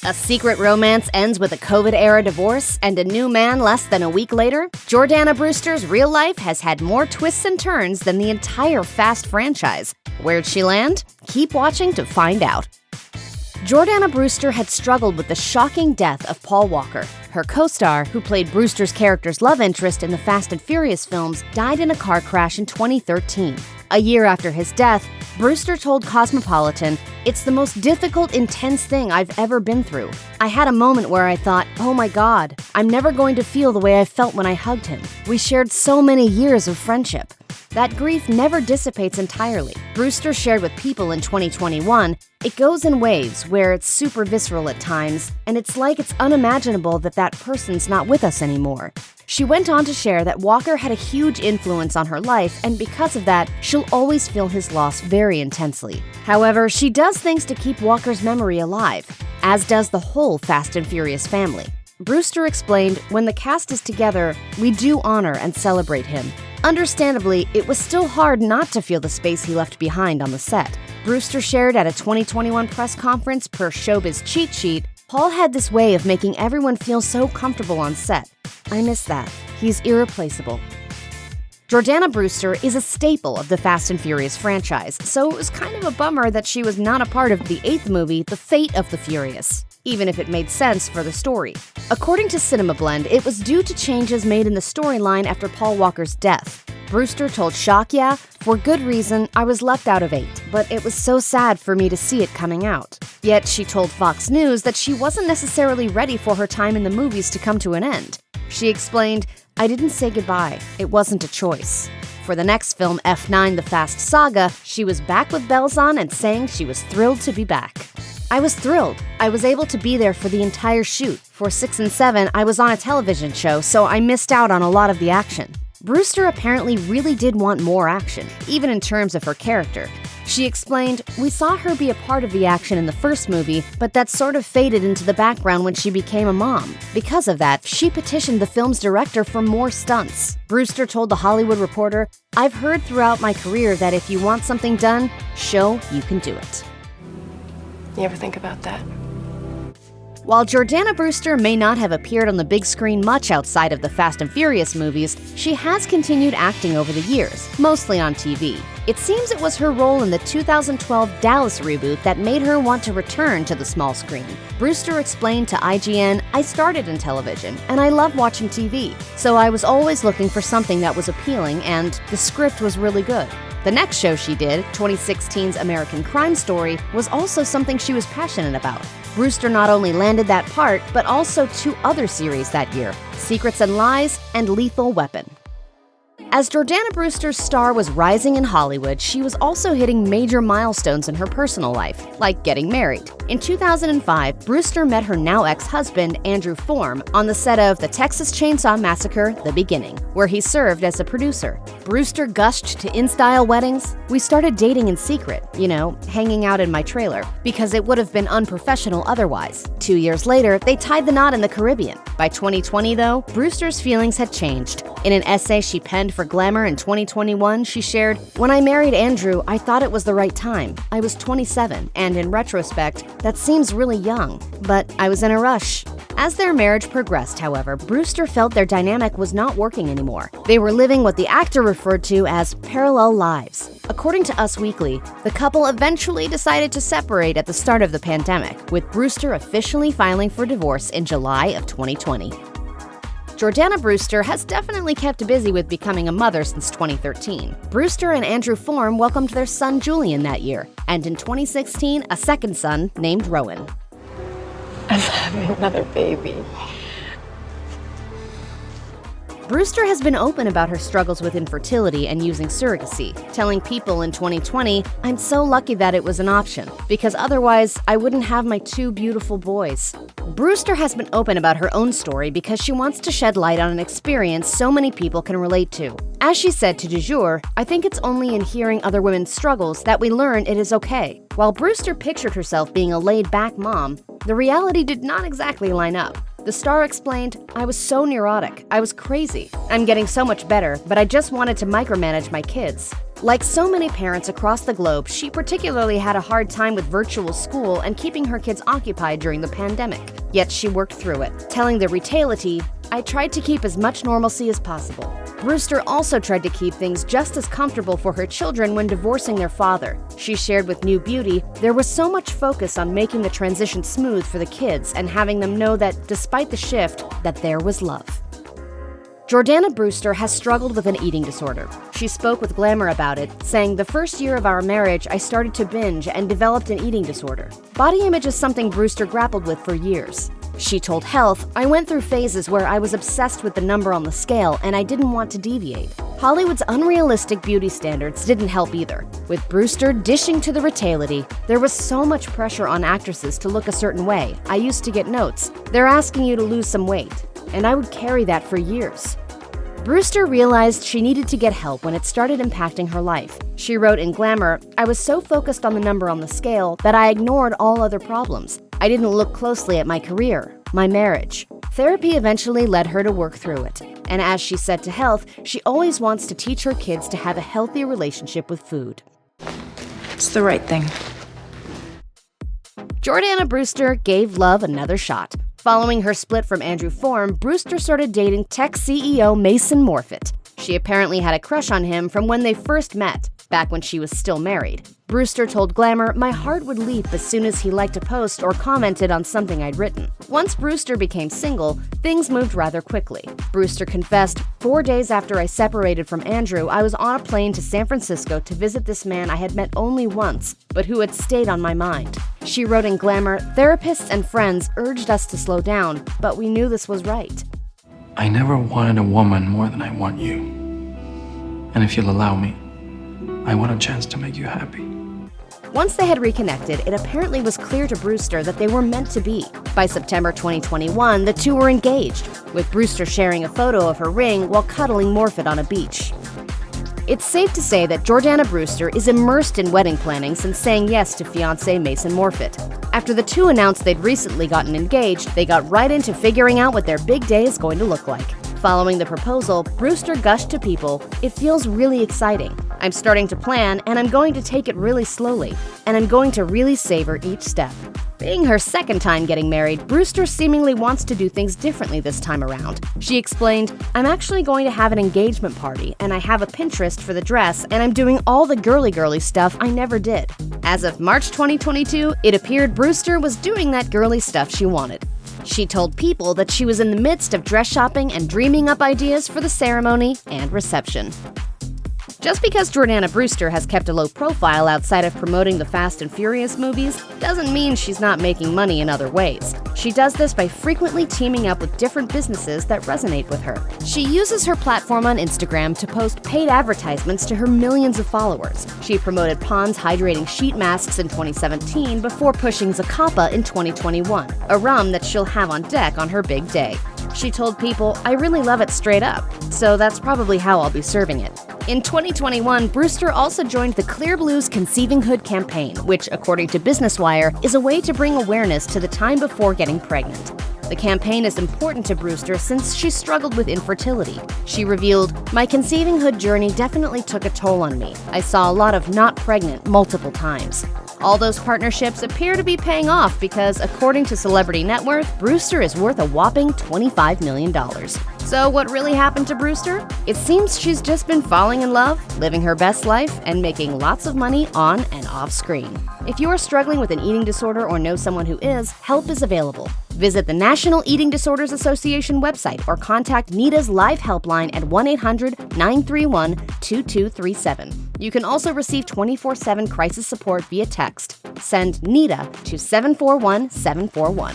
A secret romance ends with a COVID-era divorce and a new man less than a week later? Jordana Brewster's real life has had more twists and turns than the entire Fast franchise. Where'd she land? Keep watching to find out. Jordana Brewster had struggled with the shocking death of Paul Walker. Her co-star, who played Brewster's character's love interest in the Fast and Furious films, died in a car crash in 2013. A year after his death, Brewster told Cosmopolitan, "It's the most difficult, intense thing I've ever been through. I had a moment where I thought, oh my God, I'm never going to feel the way I felt when I hugged him. We shared so many years of friendship." That grief never dissipates entirely. Brewster shared with People in 2021, "It goes in waves where it's super visceral at times, and it's like it's unimaginable that that person's not with us anymore." She went on to share that Walker had a huge influence on her life, and because of that, she'll always feel his loss very intensely. However, she does things to keep Walker's memory alive, as does the whole Fast and Furious family. Brewster explained, "When the cast is together, we do honor and celebrate him. Understandably, it was still hard not to feel the space he left behind on the set." Brewster shared at a 2021 press conference per Showbiz Cheat Sheet, "Paul had this way of making everyone feel so comfortable on set. I miss that. He's irreplaceable." Jordana Brewster is a staple of the Fast and Furious franchise, so it was kind of a bummer that she was not a part of the 8th movie, The Fate of the Furious, even if it made sense for the story. According to Cinema Blend, it was due to changes made in the storyline after Paul Walker's death. Brewster told Shock Yeah, "For good reason, I was left out of 8, but it was so sad for me to see it coming out." Yet she told Fox News that she wasn't necessarily ready for her time in the movies to come to an end. She explained, "I didn't say goodbye. It wasn't a choice." For the next film, F9 The Fast Saga, she was back with bells on and saying she was thrilled to be back. "I was thrilled. I was able to be there for the entire shoot. For 6 and 7, I was on a television show, so I missed out on a lot of the action." Brewster apparently really did want more action, even in terms of her character. She explained, "We saw her be a part of the action in the first movie, but that sort of faded into the background when she became a mom. Because of that, she petitioned the film's director for more stunts." Brewster told The Hollywood Reporter, "I've heard throughout my career that if you want something done, show you can do it." You ever think about that? While Jordana Brewster may not have appeared on the big screen much outside of the Fast and Furious movies, she has continued acting over the years, mostly on TV. It seems it was her role in the 2012 Dallas reboot that made her want to return to the small screen. Brewster explained to IGN, "I started in television, and I love watching TV, so I was always looking for something that was appealing, and the script was really good." The next show she did, 2016's American Crime Story, was also something she was passionate about. Brewster not only landed that part, but also 2 other series that year, Secrets and Lies and Lethal Weapon. As Jordana Brewster's star was rising in Hollywood, she was also hitting major milestones in her personal life, like getting married. In 2005, Brewster met her now ex-husband, Andrew Form, on the set of The Texas Chainsaw Massacre: The Beginning, where he served as a producer. Brewster gushed to in-style weddings. "We started dating in secret, hanging out in my trailer, because it would have been unprofessional otherwise. 2 years later, they tied the knot in the Caribbean." By 2020, though, Brewster's feelings had changed. In an essay she penned for Glamour in 2021, she shared, "When I married Andrew, I thought it was the right time. I was 27, and in retrospect, that seems really young, but I was in a rush." As their marriage progressed, however, Brewster felt their dynamic was not working anymore. They were living what the actor referred to as parallel lives. According to Us Weekly, the couple eventually decided to separate at the start of the pandemic, with Brewster officially filing for divorce in July of 2020. Jordana Brewster has definitely kept busy with becoming a mother since 2013. Brewster and Andrew Form welcomed their son Julian that year, and in 2016, a second son named Rowan. I'm having another baby. Brewster has been open about her struggles with infertility and using surrogacy, telling People in 2020, "I'm so lucky that it was an option, because otherwise I wouldn't have my 2 beautiful boys." Brewster has been open about her own story because she wants to shed light on an experience so many people can relate to. As she said to Du Jour, "I think it's only in hearing other women's struggles that we learn it is okay." While Brewster pictured herself being a laid-back mom, the reality did not exactly line up. The star explained, "I was so neurotic. I was crazy. I'm getting so much better, but I just wanted to micromanage my kids. Like so many parents across the globe, she particularly had a hard time with virtual school and keeping her kids occupied during the pandemic. Yet she worked through it, telling the Retaility, "I tried to keep as much normalcy as possible." Brewster also tried to keep things just as comfortable for her children when divorcing their father. She shared with New Beauty, "There was so much focus on making the transition smooth for the kids and having them know that, despite the shift, that there was love." Jordana Brewster has struggled with an eating disorder. She spoke with Glamour about it, saying, "The first year of our marriage, I started to binge and developed an eating disorder." Body image is something Brewster grappled with for years. She told Health, "I went through phases where I was obsessed with the number on the scale and I didn't want to deviate." Hollywood's unrealistic beauty standards didn't help either. With Brewster dishing to the Retaility, "There was so much pressure on actresses to look a certain way. I used to get notes. They're asking you to lose some weight." And I would carry that for years. Brewster realized she needed to get help when it started impacting her life. She wrote in Glamour, "I was so focused on the number on the scale that I ignored all other problems. I didn't look closely at my career, my marriage." Therapy eventually led her to work through it. And as she said to Health, she always wants to teach her kids to have a healthy relationship with food. It's the right thing. Jordana Brewster gave love another shot. Following her split from Andrew Form, Brewster started dating tech CEO Mason Morfitt. She apparently had a crush on him from when they first met, back when she was still married. Brewster told Glamour, "My heart would leap as soon as he liked a post or commented on something I'd written." Once Brewster became single, things moved rather quickly. Brewster confessed, "4 days after I separated from Andrew, I was on a plane to San Francisco to visit this man I had met only once, but who had stayed on my mind." She wrote in Glamour, "Therapists and friends urged us to slow down, but we knew this was right." I never wanted a woman more than I want you. And if you'll allow me, I want a chance to make you happy. Once they had reconnected, it apparently was clear to Brewster that they were meant to be. By September 2021, the two were engaged, with Brewster sharing a photo of her ring while cuddling Morfitt on a beach. It's safe to say that Jordana Brewster is immersed in wedding planning since saying yes to fiancé Mason Morfitt. After the two announced they'd recently gotten engaged, they got right into figuring out what their big day is going to look like. Following the proposal, Brewster gushed to People, "It feels really exciting. I'm starting to plan, and I'm going to take it really slowly, and I'm going to really savor each step." Being her second time getting married, Brewster seemingly wants to do things differently this time around. She explained, "I'm actually going to have an engagement party, and I have a Pinterest for the dress, and I'm doing all the girly stuff I never did." As of March 2022, it appeared Brewster was doing that girly stuff she wanted. She told People that she was in the midst of dress shopping and dreaming up ideas for the ceremony and reception. Just because Jordana Brewster has kept a low profile outside of promoting the Fast and Furious movies doesn't mean she's not making money in other ways. She does this by frequently teaming up with different businesses that resonate with her. She uses her platform on Instagram to post paid advertisements to her millions of followers. She promoted Pond's hydrating sheet masks in 2017 before pushing Zacapa in 2021, a rum that she'll have on deck on her big day. She told People, "I really love it straight up, so that's probably how I'll be serving it." In 2021, Brewster also joined the Clear Blues Conceiving Hood campaign, which, according to Business Wire, is a way to bring awareness to the time before getting pregnant. The campaign is important to Brewster since she struggled with infertility. She revealed, "My conceiving hood journey definitely took a toll on me. I saw a lot of not pregnant multiple times." All those partnerships appear to be paying off because, according to Celebrity Net Worth, Brewster is worth a whopping $25 million. So what really happened to Brewster? It seems she's just been falling in love, living her best life, and making lots of money on and off screen. If you are struggling with an eating disorder or know someone who is, help is available. Visit the National Eating Disorders Association website or contact NIDA's live helpline at 1-800-931-2237. You can also receive 24/7 crisis support via text. Send NIDA to 741-741.